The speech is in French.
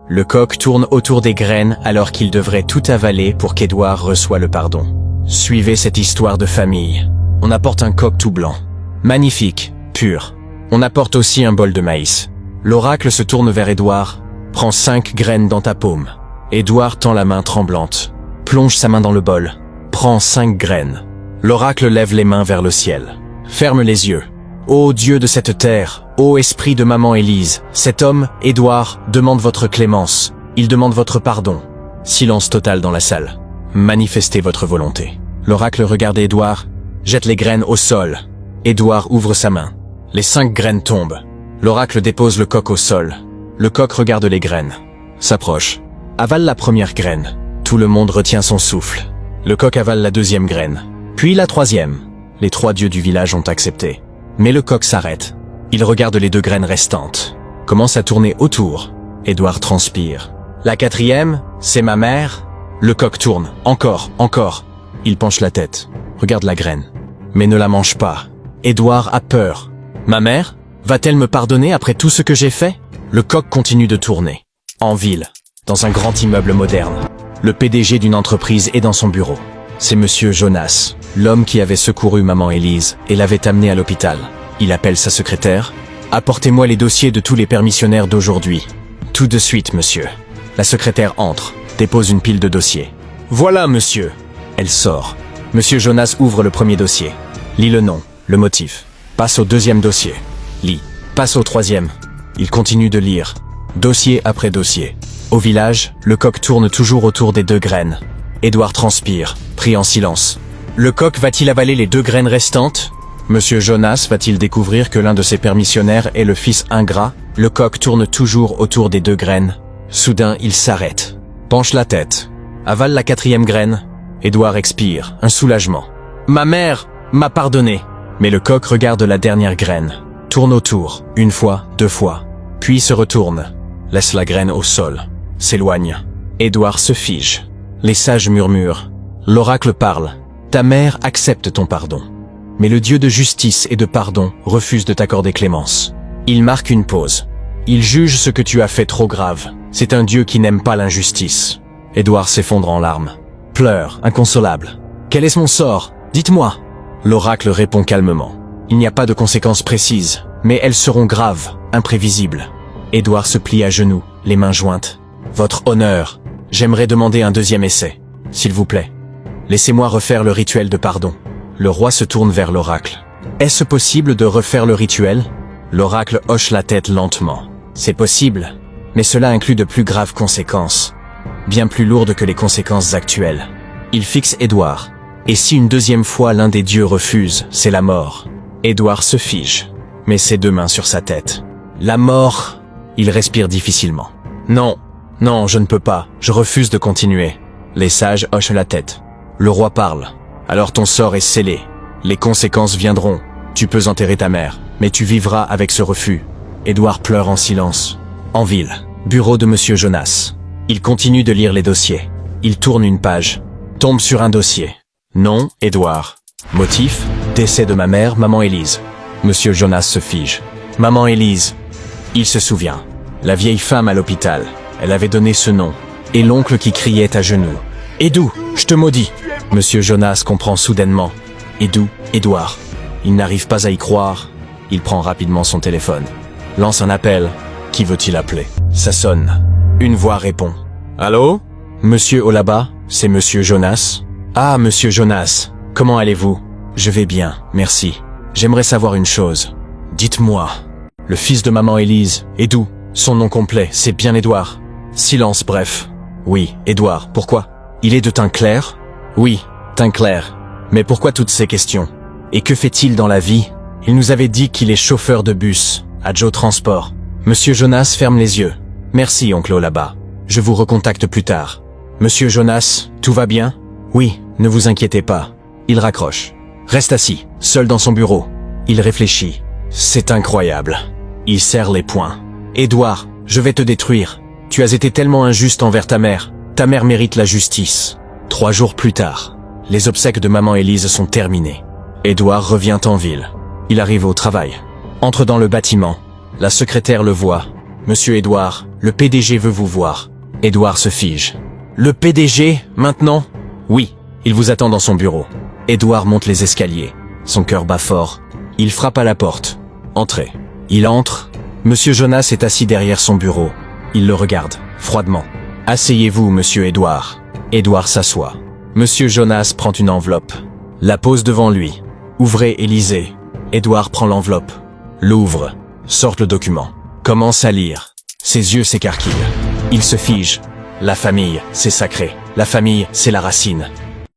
Le coq tourne autour des graines alors qu'il devrait tout avaler pour qu'Édouard reçoive le pardon. Suivez cette histoire de famille. On apporte un coq tout blanc. Magnifique, pur. On apporte aussi un bol de maïs. L'oracle se tourne vers Édouard. Prends 5 graines dans ta paume. Édouard tend la main tremblante. Plonge sa main dans le bol. Prends 5 graines. L'oracle lève les mains vers le ciel. Ferme les yeux. Ô Dieu de cette terre, ô esprit de maman Élise, cet homme, Édouard, demande votre clémence. Il demande votre pardon. Silence total dans la salle. Manifestez votre volonté. L'oracle regarde Édouard, jette les graines au sol. Édouard ouvre sa main. Les 5 graines tombent. L'oracle dépose le coq au sol. Le coq regarde les graines. S'approche. Avale la première graine. Tout le monde retient son souffle. Le coq avale la deuxième graine. Puis la troisième. Les 3 dieux du village ont accepté. Mais le coq s'arrête. Il regarde les 2 graines restantes. Commence à tourner autour. Édouard transpire. La 4e, c'est ma mère. Le coq tourne. Encore, encore. Il penche la tête. Regarde la graine. Mais ne la mange pas. Édouard a peur. Ma mère? Va-t-elle me pardonner après tout ce que j'ai fait? Le coq continue de tourner. En ville, dans un grand immeuble moderne. Le PDG d'une entreprise est dans son bureau. C'est Monsieur Jonas, l'homme qui avait secouru maman Élise et l'avait amenée à l'hôpital. Il appelle sa secrétaire. « Apportez-moi les dossiers de tous les permissionnaires d'aujourd'hui. »« Tout de suite, monsieur. » La secrétaire entre, dépose une pile de dossiers. « Voilà, monsieur. » Elle sort. Monsieur Jonas ouvre le premier dossier. Lit le nom, le motif. Passe au deuxième dossier. Lit. Passe au troisième. Il continue de lire. Dossier après dossier. Au village, le coq tourne toujours autour des 2 graines. Édouard transpire, pris en silence. Le coq va-t-il avaler les 2 graines restantes? Monsieur Jonas va-t-il découvrir que l'un de ses permissionnaires est le fils ingrat? Le coq tourne toujours autour des 2 graines. Soudain, il s'arrête. Penche la tête. Avale la 4e graine. Édouard expire, un soulagement. Ma mère m'a pardonné. Mais le coq regarde la dernière graine. Tourne autour, 1 fois, 2 fois. Puis se retourne. Laisse la graine au sol. S'éloigne. Édouard se fige. Les sages murmurent. L'oracle parle. Ta mère accepte ton pardon. Mais le Dieu de justice et de pardon refuse de t'accorder clémence. Il marque une pause. Il juge ce que tu as fait trop grave. C'est un Dieu qui n'aime pas l'injustice. Édouard s'effondre en larmes. Pleure, inconsolable. Quel est mon sort? Dites-moi. L'oracle répond calmement. Il n'y a pas de conséquences précises, mais elles seront graves, imprévisibles. Édouard se plie à genoux, les mains jointes. Votre honneur, j'aimerais demander un 2e essai, s'il vous plaît. Laissez-moi refaire le rituel de pardon. Le roi se tourne vers l'oracle. Est-ce possible de refaire le rituel? L'oracle hoche la tête lentement. C'est possible, mais cela inclut de plus graves conséquences. Bien plus lourdes que les conséquences actuelles. Il fixe Édouard. Et si une 2e fois l'un des dieux refuse, c'est la mort. Édouard se fige, met ses 2 mains sur sa tête. La mort. Il respire difficilement. Non, non, je ne peux pas, je refuse de continuer. Les sages hochent la tête. Le roi parle. Alors ton sort est scellé. Les conséquences viendront. Tu peux enterrer ta mère, mais tu vivras avec ce refus. Édouard pleure en silence. En ville, bureau de Monsieur Jonas. Il continue de lire les dossiers. Il tourne une page. Tombe sur un dossier. Nom, Édouard. Motif, décès de ma mère, maman Élise. Monsieur Jonas se fige. Maman Élise. Il se souvient. La vieille femme à l'hôpital. Elle avait donné ce nom. Et l'oncle qui criait à genoux. Édou, je te maudis. Monsieur Jonas comprend soudainement. Édou, Édouard. Il n'arrive pas à y croire. Il prend rapidement son téléphone. Lance un appel. Qui veut-il appeler? Ça sonne. Une voix répond. Allô? Monsieur Olaba, c'est Monsieur Jonas. Ah, Monsieur Jonas, comment allez-vous? Je vais bien, merci. J'aimerais savoir une chose. Dites-moi. Le fils de maman Élise, Édou, son nom complet, c'est bien Édouard. Silence bref. Oui, Édouard, pourquoi? Il est de teint clair? Oui, teint clair. Mais pourquoi toutes ces questions? Et que fait-il dans la vie? Il nous avait dit qu'il est chauffeur de bus, à Joe Transport. Monsieur Jonas ferme les yeux. Merci, oncle Olaba. Je vous recontacte plus tard. Monsieur Jonas, tout va bien? Oui, ne vous inquiétez pas. Il raccroche. Reste assis, seul dans son bureau. Il réfléchit. C'est incroyable. Il serre les poings. Édouard, je vais te détruire. Tu as été tellement injuste envers ta mère. Ta mère mérite la justice. 3 jours plus tard, les obsèques de maman Élise sont terminées. Édouard revient en ville. Il arrive au travail. Entre dans le bâtiment. La secrétaire le voit. Monsieur Edouard, le PDG veut vous voir. Edouard se fige. Le PDG, maintenant? Oui, il vous attend dans son bureau. Edouard monte les escaliers. Son cœur bat fort. Il frappe à la porte. Entrez. Il entre. Monsieur Jonas est assis derrière son bureau. Il le regarde, froidement. Asseyez-vous, monsieur Edouard. Edouard s'assoit. Monsieur Jonas prend une enveloppe. La pose devant lui. Ouvrez et lisez. Edouard prend l'enveloppe. L'ouvre. Sort le document. Commence à lire. Ses yeux s'écarquillent. Il se fige. La famille, c'est sacré. La famille, c'est la racine.